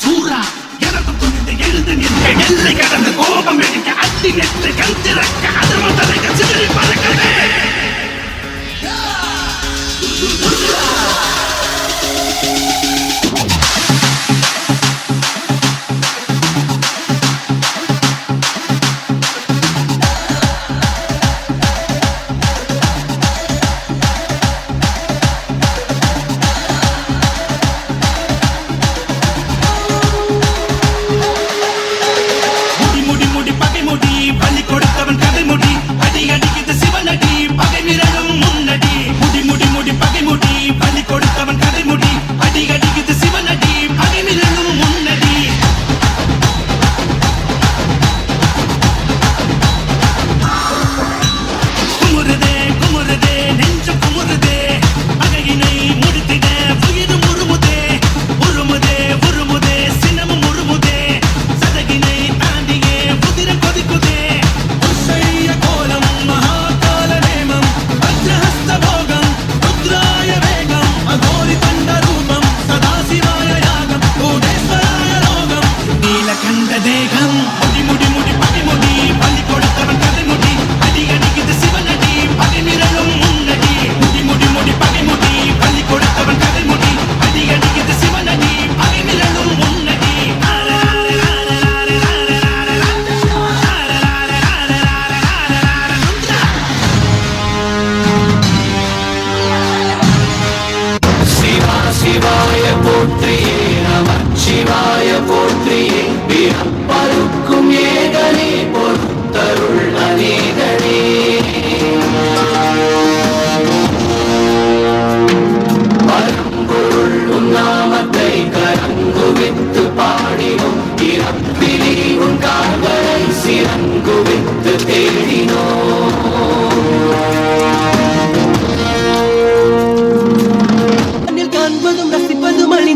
சூரா எனக்கும் துணிந்து எழுந்து நின்ற எல்லை கடந்து கோபம் எடுக்க அத்தி நெற்று கண் திறக்க அதம தலைக்க சிதறி பறக்கவே சிவாய போற்றியே பிறப்பருக்கும் ஏகனே பொறுத்தருள் அநேகனே பரம்பொருள் உன்னாமத்தை கரங்குவித்து பாடினோம் இறப்பிலே உன் கால்களை சிறங்குவித்து தேடினோம்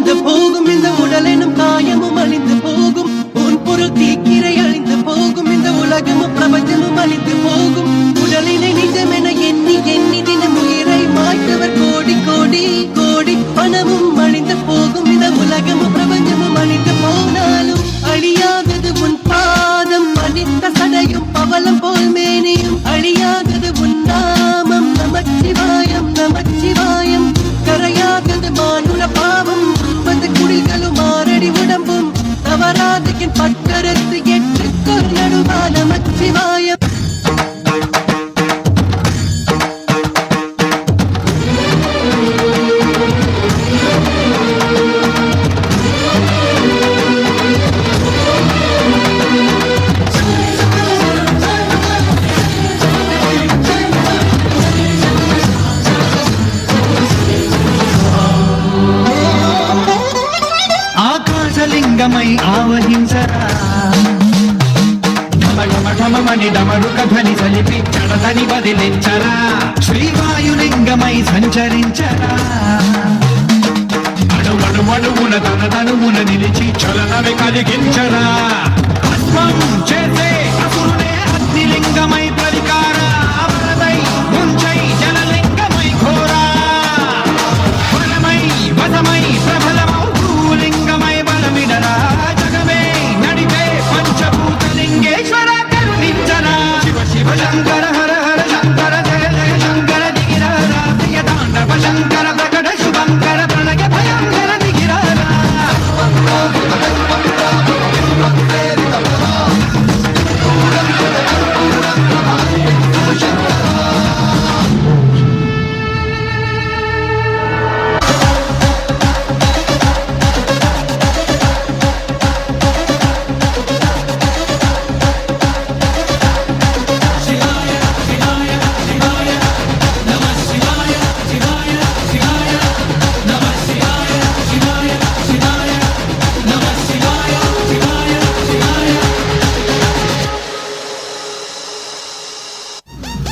அழிந்து போகும் இந்த உடலெனும் காயமும் அழிந்து போகும் உன் பொருள் தீக்கிரை அழிந்து போகும் இந்த உலகமும் பிரபஞ்சமும் அழிந்து போகும் உடலினை நிஜமென எண்ணி எண்ணி தினம் உயிரை மாய்த்தவர் கோடி கோடி கோடி பணமும் அழிந்து போகும் இந்த உலகமும் பிரபஞ்சமும் அழிந்து போனாலும் அழியாதது உன் பாதம் அணிந்த சடையும் பவளம் போல் மேனியும் அழியாதது உன் நாமம் நமச்சிவாயம் நமச்சிவாயம் கரையாதது மானுட பாவம் குடிகளும் மாரடி உடம்பும் தவறாதையின் பக்கரத்து எட்டு கொள்ளடுவா நமச்சிவாயம் లింగమై ఆవహించరా ఢమఢమఢమని డమరుక ధ్వని సలిపి చడదని బదిలించరా శ్రీవాయులింగమై సంచరించరా అణువణువున తన తనువున నిలిచి చలనమే కలిగించరా